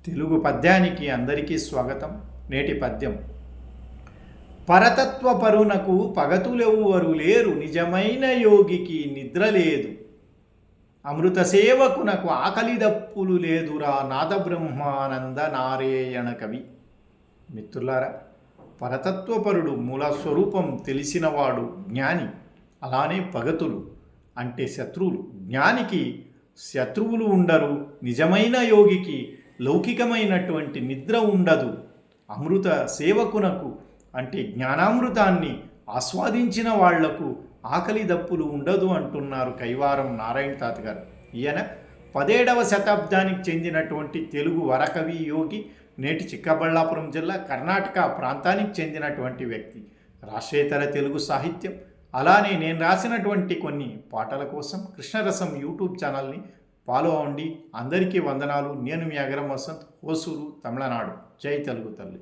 తెలుగు పద్యానికి అందరికీ స్వాగతం. నేటి పద్యం. పరతత్వ పరునకు పగతులెవ్వరు లేరు, నిజమైన యోగికి నిద్ర లేదు. అమృత సేవకునకు ఆకలి దప్పులు లేదురా, నాదబ్రహ్మానంద నారాయణ కవి. మిత్రులారా, పరతత్వపరుడు మూల స్వరూపం తెలిసినవాడు జ్ఞాని. అలానే పగతులు అంటే శత్రువులు. జ్ఞానికి శత్రువులు ఉండరు, నిజమైన యోగికి లౌకికమైనటువంటి నిద్ర ఉండదు. అమృత సేవకునకు అంటే జ్ఞానామృతాన్ని ఆస్వాదించిన వాళ్లకు ఆకలి దప్పులు ఉండదు అంటున్నారు కైవారం నారాయణ తాత గారు. ఈయన 17వ శతాబ్దానికి చెందినటువంటి తెలుగు వరకవి యోగి. నేటి చిక్కబళ్ళాపురం జిల్లా కర్ణాటక ప్రాంతానికి చెందినటువంటి వ్యక్తి. రాష్ట్రేతర తెలుగు సాహిత్యం, అలానే నేను రాసినటువంటి కొన్ని పాటల కోసం కృష్ణరసం యూట్యూబ్ ఛానల్ని ఫాలో అవ్వండి. అందరికీ వందనాలు. నేను మీ అగరం వసంత్, హోసూరు, తమిళనాడు. జై తెలుగు తల్లి.